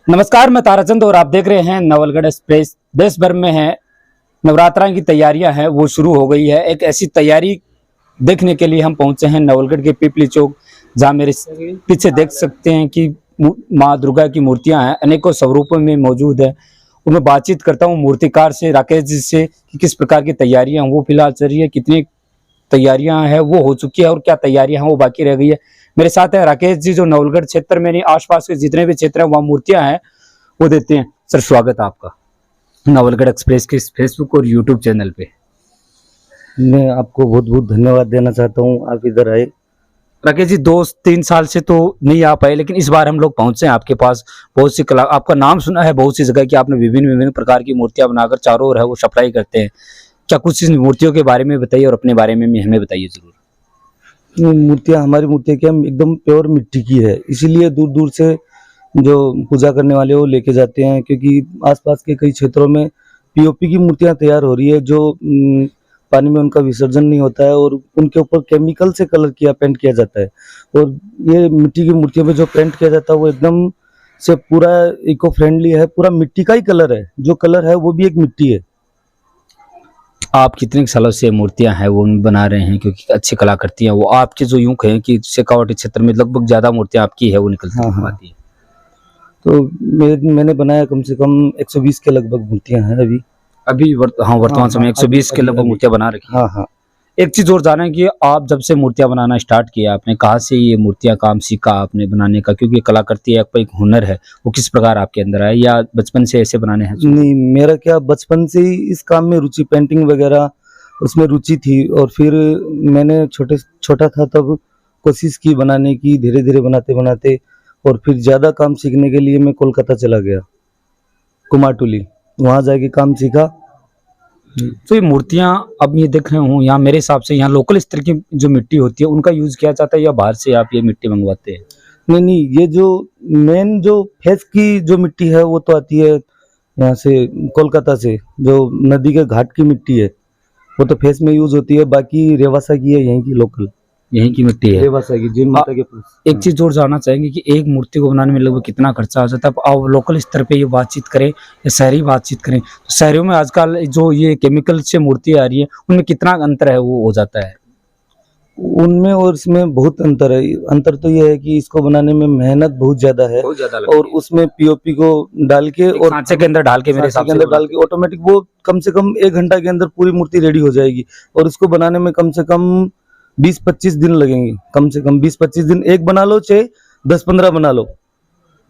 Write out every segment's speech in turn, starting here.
नमस्कार, मैं ताराचंद और आप देख रहे हैं नवलगढ़ एक्सप्रेस। देश भर में है नवरात्रा की तैयारियां हैं, वो शुरू हो गई है। एक ऐसी तैयारी देखने के लिए हम पहुंचे हैं नवलगढ़ के पिपली चौक, जहां मेरे पीछे देख सकते हैं कि माँ दुर्गा की मूर्तियां हैं, अनेकों स्वरूपों में मौजूद है। उनमें बातचीत करता हूँ मूर्तिकार से, राकेश जी से, कि किस प्रकार की तैयारियां वो फिलहाल चल रही है, कितनी तैयारियां हैं वो हो चुकी है और क्या तैयारियां हैं वो बाकी रह गई है। मेरे साथ है राकेश जी, जो नवलगढ़ क्षेत्र में नहीं, आसपास के जितने भी क्षेत्र हैं वहाँ मूर्तियां हैं वो देते हैं। सर, स्वागत है आपका नवलगढ़ एक्सप्रेस के फेसबुक और यूट्यूब चैनल पे। मैं आपको बहुत बहुत धन्यवाद देना चाहता हूँ, आप इधर आए। राकेश जी, 2-3 साल से तो नहीं आ पाए, लेकिन इस बार हम लोग पहुंचे हैं आपके पास। बहुत सी कला, आपका नाम सुना है बहुत सी जगह कि आपने विभिन्न विभिन्न प्रकार की मूर्तियां बनाकर चारों ओर है वो सप्लाई करते हैं। क्या कुछ इस मूर्तियों के बारे में बताइए और अपने बारे में भी हमें बताइए जरूर। मूर्तियाँ, हमारी मूर्तियाँ क्या एकदम प्योर मिट्टी की है, इसीलिए दूर दूर से जो पूजा करने वाले वो लेके जाते हैं, क्योंकि आसपास के कई क्षेत्रों में पीओपी की मूर्तियाँ तैयार हो रही है जो पानी में उनका विसर्जन नहीं होता है और उनके ऊपर केमिकल से कलर किया पेंट किया जाता है। और ये मिट्टी की मूर्तियों में जो पेंट किया जाता है वो एकदम से पूरा इको फ्रेंडली है, पूरा मिट्टी का ही कलर है, जो कलर है वो भी एक मिट्टी है। आप कितने सालों से मूर्तियां हैं वो बना रहे हैं, क्योंकि अच्छी कलाकृति हैं वो आपके, जो यूं कहें कि शेखावाटी क्षेत्र में लगभग ज्यादा मूर्तियां आपकी है वो निकलती हाँ, हाँ। आती है। तो मैंने बनाया कम से कम 120 के लगभग मूर्तियां हैं अभी। हाँ, वर्तमान समय 120 के लगभग मूर्तियां बना रखी है। हाँ, हाँ। एक चीज और जाना है कि आप जब से मूर्तियां बनाना स्टार्ट किया, आपने कहाँ से ये मूर्तियां काम सीखा आपने बनाने का, क्योंकि कलाकृति एक हुनर है, वो किस प्रकार आपके अंदर आया या बचपन से ऐसे बनाने हैं? नहीं, मेरा क्या बचपन से ही इस काम में रुचि, पेंटिंग वगैरह उसमें रुचि थी। और फिर मैंने छोटा था तब कोशिश की बनाने की, धीरे धीरे बनाते बनाते। और फिर ज़्यादा काम सीखने के लिए मैं कोलकाता चला गया, कुमारटुली, वहाँ जाके काम सीखा। तो ये मूर्तियां अब ये देख रहे हूँ, यहाँ मेरे हिसाब से यहाँ लोकल स्तर की जो मिट्टी होती है उनका यूज किया जाता है या बाहर से आप ये मिट्टी मंगवाते हैं? नहीं नहीं, ये जो मेन जो फेस की जो मिट्टी है वो तो आती है यहाँ से, कोलकाता से, जो नदी के घाट की मिट्टी है वो तो फेस में यूज होती है। बाकी रेवासा की है, यहीं की लोकल, यहीं की मिट्टी है। रेवासा की, जिन माता के पास। एक चीज और जानना चाहेंगे कि एक मूर्ति को बनाने में लगभग कितना खर्चा आ जाता है? अब लोकल स्तर पे ये बातचीत करें या शहरी बातचीत करें, तो शहरों में आजकल जो ये केमिकल से मूर्ति आ रही है उनमें कितना अंतर है वो हो जाता है? उनमें और इसमें बहुत अंतर है। अंतर तो ये है कि इसको बनाने में मेहनत बहुत ज्यादा है, बहुत ज्यादा और उसमें पीओपी को डाल के और सांचे के अंदर डाल के, मेरे हिसाब सांचे के अंदर डाल के ऑटोमेटिक वो कम से कम 1 घंटा के अंदर पूरी मूर्ति रेडी हो जाएगी। और इसको बनाने में कम से कम 20-25 दिन लगेंगे, कम से कम 20-25 दिन। एक बना लो चाहे 10-15 बना लो,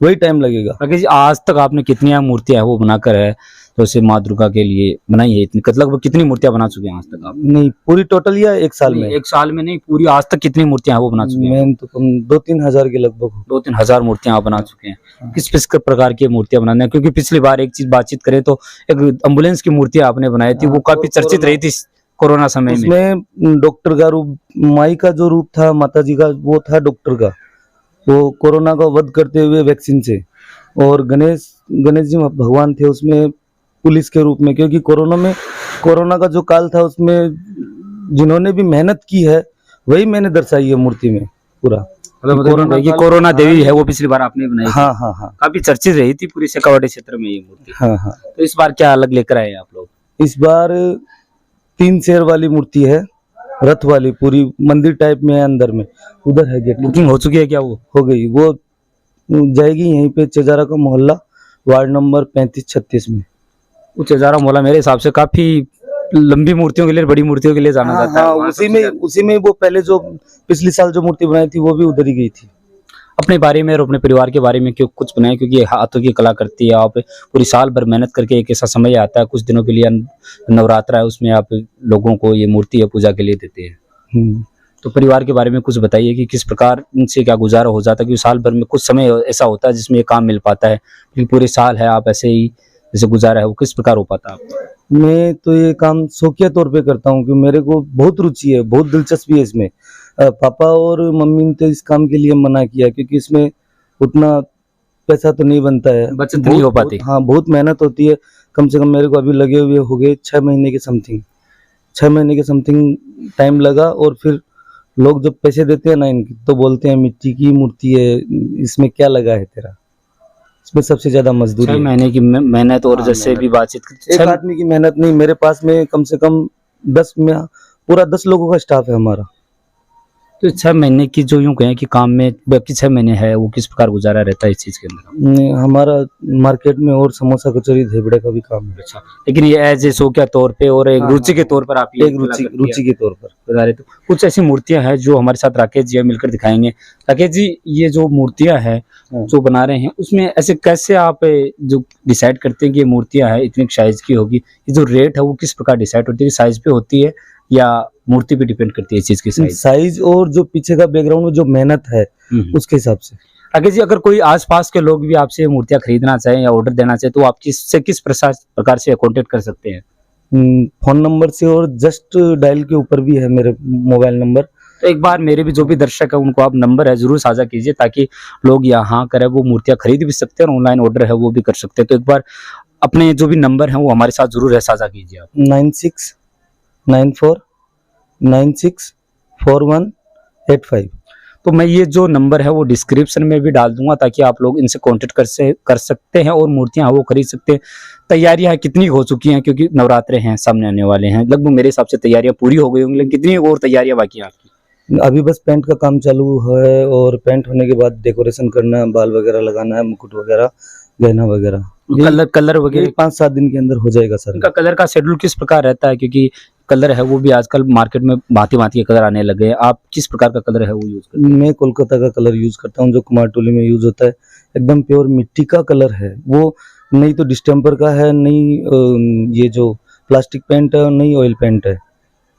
वही टाइम लगेगा। राकेश जी, आज तक आपने कितनी मूर्तियां वो बनाकर है तो उसे माँ दुर्गा के लिए बनाई है? इतनी लगभग कितनी मूर्तियां बना चुके हैं आज तक आप? नहीं, पूरी टोटल या 1 साल में? 1 साल में नहीं, पूरी आज तक कितनी मूर्तियां हैं वो बना चुके हैं? मैं तो कम 2-3 हजार के लगभग। 2-3 हजार मूर्तियां आप बना चुके हैं। किस प्रकार की मूर्तियां बनाने हैं? क्योंकि पिछली बार एक चीज बातचीत करें तो एक एम्बुलेंस की मूर्ति आपने बनाई थी, वो काफी चर्चित रही थी कोरोना समय में। उसमें डॉक्टर का रूप, माई का जो रूप था, माता जी का, वो था डॉक्टर का, वो कोरोना का वध करते हुए वैक्सीन से। और गणेश जी भगवान थे उसमें पुलिस के रूप में, क्योंकि कोरोना का जो काल था उसमें जिन्होंने भी मेहनत की है वही मैंने दर्शाई है मूर्ति में पूरा। कोरोना देवी है वो पिछली बार आपने बनाई थी। हाँ, हाँ, हाँ। काफी चर्चित रही थी पूरी शेखावाटी क्षेत्र में ये मूर्ति। हाँ, हाँ। तो इस बार क्या अलग लेकर आए आप लोग? इस बार 3 शेर वाली मूर्ति है, रथ वाली, पूरी मंदिर टाइप में है, अंदर में। उधर है गेट। बुकिंग हो चुकी है क्या? वो हो गई, वो जाएगी यहीं पे चेजारा का मोहल्ला, वार्ड नंबर 35-36 में। वो चेजारा मोहल्ला मेरे हिसाब से काफी लंबी मूर्तियों के लिए, बड़ी मूर्तियों के लिए जाना जाता है। उसी में वो पहले जो पिछले साल जो मूर्ति बनाई थी वो भी उधर ही गई थी। अपने बारे में और अपने परिवार के बारे में क्यों कुछ बनाए? क्योंकि हाथों की कला करती है आप, पूरी साल भर मेहनत करके एक ऐसा समय आता है कुछ दिनों के लिए, नवरात्रा है, उसमें आप लोगों को ये मूर्ति या पूजा के लिए देते हैं। तो परिवार के बारे में कुछ बताइए कि किस प्रकार इनसे क्या गुजारा हो जाता है, क्योंकि साल भर में कुछ समय ऐसा होता है जिसमें ये काम मिल पाता है, लेकिन पूरे साल है आप ऐसे ही जैसे गुजारा है, वो किस प्रकार हो पाता है आपको? मैं तो ये काम शौकिया तौर पे करता हूँ, क्योंकि मेरे को बहुत रुचि है, बहुत दिलचस्पी है इसमें। पापा और मम्मी ने तो इस काम के लिए मना किया, क्योंकि इसमें उतना पैसा तो नहीं बनता है, बचत नहीं हो पाती। हाँ, बहुत मेहनत होती है। कम से कम मेरे को अभी लगे हुए हो गए 6 महीने के समथिंग टाइम लगा। और फिर लोग जब पैसे देते हैं ना इनके, तो बोलते हैं मिट्टी की मूर्ति है, इसमें क्या लगा है तेरा, इसमें सबसे ज्यादा मजदूरी 6 है। महीने की मेहनत और हाँ, जैसे मेहनत। भी बातचीत एक आदमी की मेहनत नहीं, मेरे पास में कम से कम 10 में पूरा 10 लोगों का स्टाफ है हमारा। तो 6 महीने की जो यूं कहें कि काम में बाकी 6 महीने है वो किस प्रकार गुजारा रहता है इस चीज के अंदर? हमारा मार्केट में और समोसा कचौरी धेबड़े का भी काम है। अच्छा, लेकिन ये एज ए शो के तौर पे और एक हाँ, रुचि के हाँ, तौर पर आप ये एक रुचि के तौर पर। बता रहे। तो कुछ ऐसी मूर्तियां हैं जो हमारे साथ राकेश जी मिलकर दिखाएंगे। राकेश जी, ये जो मूर्तियां हैं हाँ। जो बना रहे हैं उसमें ऐसे कैसे आप जो डिसाइड करते हैं कि ये मूर्तियां हैं इतनी साइज की होगी, ये जो रेट है वो किस प्रकार डिसाइड होती है? साइज पे होती है या मूर्ति पे डिपेंड करती है इस चीज की साइज? साइज और जो पीछे का बैकग्राउंड में जो मेहनत है उसके हिसाब से। राकेश जी, अगर कोई आसपास के लोग भी आपसे मूर्तियां खरीदना चाहें या ऑर्डर देना चाहे तो आप किस प्रकार से कांटेक्ट कर सकते हैं? फोन नंबर से और जस्ट डायल के ऊपर भी है मेरे मोबाइल नंबर। तो एक बार मेरे भी जो भी दर्शक है उनको आप नंबर है जरूर साझा कीजिए ताकि लोग यहाँ करे वो मूर्तियां खरीद भी सकते हैं और ऑनलाइन ऑर्डर है वो भी कर सकते हैं। तो एक बार अपने जो भी नंबर है वो हमारे साथ जरूर है साझा कीजिए आप। 9694964185। तो मैं ये जो नंबर है वो डिस्क्रिप्शन में भी डाल दूंगा ताकि आप लोग इनसे कांटेक्ट कर सकते हैं और मूर्तियां वो खरीद सकते हैं। तैयारियां कितनी हो चुकी हैं क्योंकि नवरात्रे हैं सामने आने वाले हैं, लगभग मेरे हिसाब से तैयारियां पूरी हो गई होंगी, लेकिन कितनी और तैयारियां बाकी हैं आपकी? अभी बस पेंट का काम चालू है और पेंट होने के बाद डेकोरेशन करना है, बाल वगैरह लगाना है, मुकुट वगैरह, गहना वगैरह। कलर वगैरह 5-7 दिन के अंदर हो जाएगा सर। इनका कलर का शेड्यूल किस प्रकार रहता है? क्योंकि कलर है वो भी आजकल मार्केट में भांति भांति के कलर आने लगे हैं। आप किस प्रकार का कलर है वो यूज करते हैं? मैं कोलकाता का कलर यूज करता हूँ जो कुमारटोली में यूज होता है। एकदम प्योर मिट्टी का कलर है वो, नहीं तो डिस्टेम्पर का है, नहीं ये जो प्लास्टिक पेंट है, नहीं ऑयल पेंट है,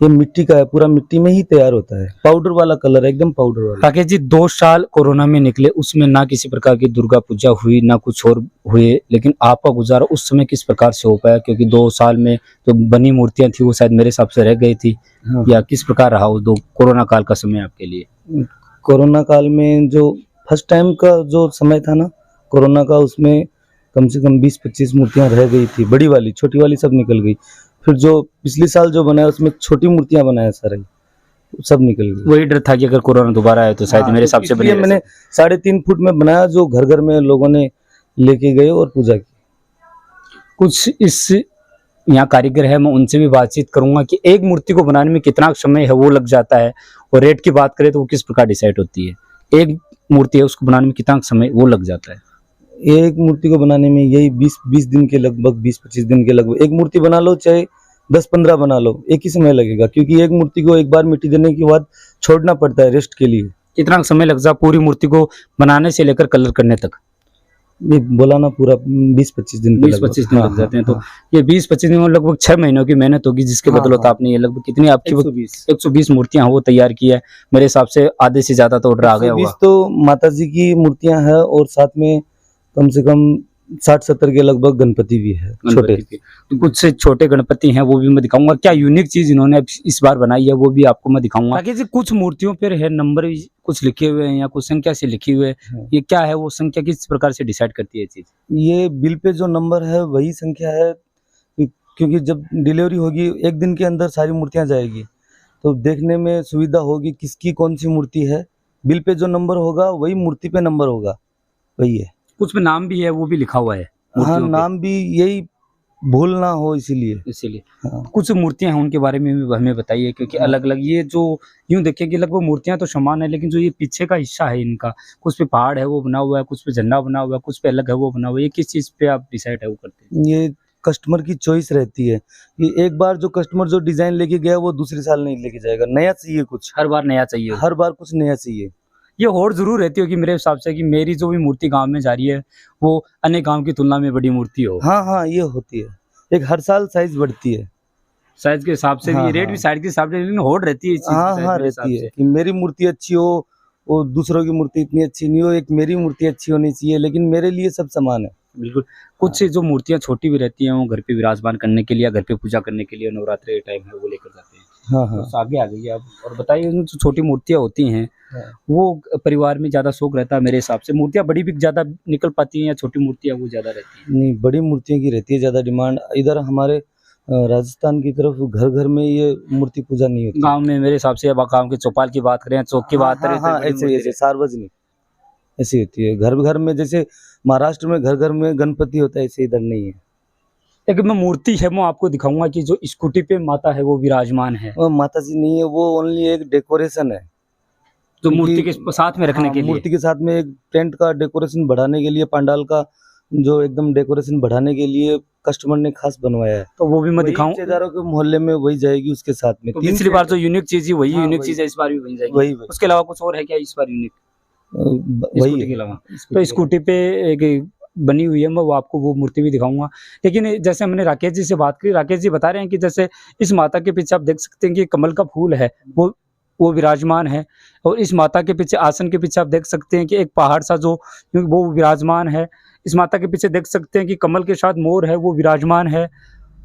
ये मिट्टी का है, पूरा मिट्टी में ही तैयार होता है। पाउडर वाला कलर है, एकदम पाउडर वाला। राकेश जी, 2 साल कोरोना में निकले, उसमें ना किसी प्रकार की दुर्गा पूजा हुई ना कुछ और हुए, लेकिन आपका गुजारा उस समय किस प्रकार से हो पाया? क्योंकि 2 साल में जो बनी मूर्तियां थी वो शायद मेरे हिसाब से रह गई थी। हाँ। या किस प्रकार रहा वो 2 कोरोना काल का समय आपके लिए? कोरोना काल में जो फर्स्ट टाइम का जो समय था ना कोरोना का, उसमें कम से कम 20-25 मूर्तियां रह गई थी, बड़ी वाली, छोटी वाली सब निकल गई। फिर जो पिछले साल जो बनाया उसमें छोटी मूर्तियां बनाया सारे, सब निकल गई। वही डर था कि अगर कोरोना दोबारा आए तो शायद मेरे हिसाब से बने रह मैंने 3.5 फुट में बनाया जो घर घर में लोगों ने लेके गए और पूजा की। कुछ इस यहाँ कारीगर है, मैं उनसे भी बातचीत करूंगा कि एक मूर्ति को बनाने में कितना समय है वो लग जाता है, और रेट की बात करें तो वो किस प्रकार डिसाइड होती है? एक मूर्ति है उसको बनाने में कितना समय वो लग जाता है? एक मूर्ति को बनाने में यही 20 दिन के लगभग, 20-25 दिन के लगभग। एक मूर्ति बना लो चाहे 10-15 बना लो, एक ही समय लगेगा, क्योंकि एक मूर्ति को एक बार मिट्टी देने के बाद छोड़ना पड़ता है रेस्ट के लिए। कितना समय लग जा पूरी मूर्ति को बनाने से लेकर कलर करने तक? ये बोला ना, पूरा 20-25 दिन 20-25 दिन लग जाते हैं। तो ये 20-25 दिन में लगभग 6 महीनों की मेहनत होगी जिसके बदौलत आपने ये लगभग कितनी आपकी 120 मूर्तियां वो तैयार की है। मेरे हिसाब से आधे से ज्यादा तो ऑर्डर आ गया होगा। तो माता जी की मूर्तियां हैं और साथ में कम से कम 60-70 के लगभग गणपति भी है, छोटे। तो कुछ से छोटे गणपति हैं वो भी मैं दिखाऊंगा। क्या यूनिक चीज इन्होंने इस बार बनाई है वो भी आपको मैं दिखाऊंगा। बाकी जी कुछ मूर्तियों पर है नंबर कुछ लिखे हुए हैं या कुछ संख्या से लिखी हुई है, ये क्या है? वो संख्या किस प्रकार से डिसाइड करती है चीज? ये बिल पे जो नंबर है वही संख्या है, क्योंकि जब डिलीवरी होगी 1 दिन के अंदर सारी मूर्तियां जाएगी तो देखने में सुविधा होगी किसकी कौन सी मूर्ति है। बिल पे जो नंबर होगा वही मूर्ति पे नंबर होगा, वही है। कुछ में नाम भी है वो भी लिखा हुआ है? हाँ, नाम भी, यही भूल ना हो इसीलिए। हाँ। कुछ मूर्तियां हैं उनके बारे में भी हमें बताइए, क्योंकि अलग अलग ये जो यूं देखिए कि लगभग मूर्तियां तो समान है, लेकिन जो ये पीछे का हिस्सा है इनका, कुछ पे पहाड़ है वो बना हुआ है, कुछ पे झंडा बना हुआ है, कुछ पे अलग है वो बना हुआ है। ये किस चीज पे आप डिसाइड है वो करते हैं? ये कस्टमर की चॉइस रहती है कि एक बार जो कस्टमर जो डिजाइन लेके गया वो दूसरे साल नहीं लेके जाएगा, नया चाहिए, कुछ हर बार नया चाहिए, हर बार कुछ नया चाहिए। ये होड़ जरूर रहती होगी मेरे हिसाब से कि मेरी जो भी मूर्ति गांव में जा रही है वो अन्य गांव की तुलना में बड़ी मूर्ति हो। हाँ, ये होती है, एक हर साल साइज बढ़ती है, साइज के हिसाब से भी, रेट भी साइज के हिसाब से, लेकिन होड़ रहती है इस चीज की। हाँ, रहती है कि मेरी मूर्ति अच्छी हो, वो दूसरों की मूर्ति इतनी अच्छी नहीं हो, एक मेरी मूर्ति अच्छी होनी चाहिए, लेकिन मेरे लिए सब समान है। बिल्कुल। कुछ जो मूर्तियां छोटी भी रहती हैं वो घर पे विराजमान करने के लिए या घर पे पूजा करने के लिए नवरात्रि के टाइम है वो लेकर जाते हैं। हाँ। तो आगे आ गई आप और बताइए, जो छोटी मूर्तियां होती हैं वो परिवार में ज्यादा शौक रहता है मेरे हिसाब से। मूर्तियां बड़ी भी ज्यादा निकल पाती हैं या छोटी मूर्तियां वो ज्यादा रहती हैं? नहीं, बड़ी मूर्तियों की रहती है ज्यादा डिमांड। इधर हमारे राजस्थान की तरफ घर घर में ये मूर्ति पूजा नहीं होती। गांव में मेरे हिसाब से, अब गांव के चौपाल की बात करें, चौक की बात करें, ऐसे सार्वजनिक ऐसी होती है। घर घर में जैसे महाराष्ट्र में घर घर में गणपति होता है, ऐसे इधर नहीं है। एक मैं मूर्ति है वो आपको दिखाऊंगा कि जो स्कूटी पे माता है वो विराजमान है, वो माता जी नहीं है, वो ओनली एक डेकोरेशन है। जो मूर्ति क्योंकि- के साथ में रखने हाँ, के लिए। मूर्ति के साथ में एक टेंट का डेकोरेशन बढ़ाने के लिए, पंडाल का जो एकदम डेकोरेशन बढ़ाने के लिए कस्टमर ने खास बनवाया है। तो वो भी मैं वही दिखाऊं। ठेकेदारों के मोहल्ले में वही जाएगी उसके साथ में। तो 3 पिछली बार जो यूनिक चीज ही वही हाँ, यूनिक वही। चीज है, इस बार भी वही जाएगी। वही उसके अलावा कुछ और है क्या इस बार यूनिक वही स्कूटी के अलावा? तो स्कूटी पे एक बनी हुई है, मैं वो आपको वो मूर्ति भी दिखाऊंगा। लेकिन जैसे हमने राकेश जी से बात की, राकेश जी बता रहे हैं कि जैसे इस माता के पीछे आप देख सकते हैं कि कमल का फूल है वो विराजमान है, और इस माता के पीछे आसन के पीछे आप देख सकते हैं कि एक पहाड़ सा जो वो विराजमान है। इस माता के पीछे देख सकते हैं कि कमल के साथ मोर है वो विराजमान है।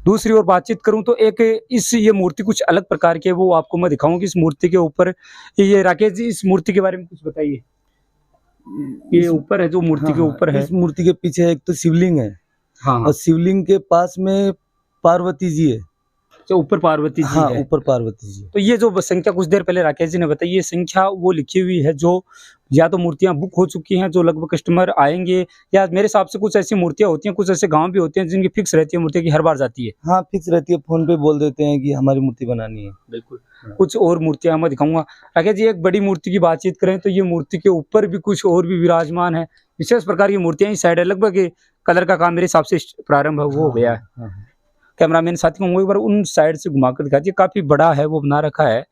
दूसरी ओर बातचीत करूं तो एक इस ये मूर्ति कुछ अलग प्रकार की है, वो आपको मैं दिखाऊंगी इस मूर्ति के ऊपर। ये राकेश जी इस मूर्ति के बारे में कुछ बताइए। ये ऊपर है जो मूर्ति के ऊपर है, इस मूर्ति के पीछे एक तो शिवलिंग है, हाँ और शिवलिंग के पास में पार्वती जी है। जो ऊपर पार्वती जी हाँ, है। ऊपर पार्वती जी। तो ये जो संख्या कुछ देर पहले राकेश जी ने बताई, ये संख्या वो लिखी हुई है जो या तो मूर्तियां बुक हो चुकी हैं, जो लगभग कस्टमर आएंगे, या मेरे हिसाब से कुछ ऐसी मूर्तियां होती हैं, कुछ ऐसे गांव भी होते हैं जिनकी फिक्स रहती है मूर्ति की हर बार जाती है। हाँ, फिक्स रहती है, फोन पे बोल देते हैं कि हमारी मूर्ति बनानी है। बिल्कुल। कुछ और मूर्तियां मैं दिखाऊंगा। राकेश जी एक बड़ी मूर्ति की बातचीत करें तो ये मूर्ति के ऊपर भी कुछ और भी विराजमान है, विशेष प्रकार की मूर्तियां इस साइड है। लगभग कलर का काम मेरे हिसाब से प्रारंभ हो गया है। हाँ। कैमरामैन साथी को एक बार उन साइड से घुमाकर दिखा दिए, काफी बड़ा है वो बना रखा है।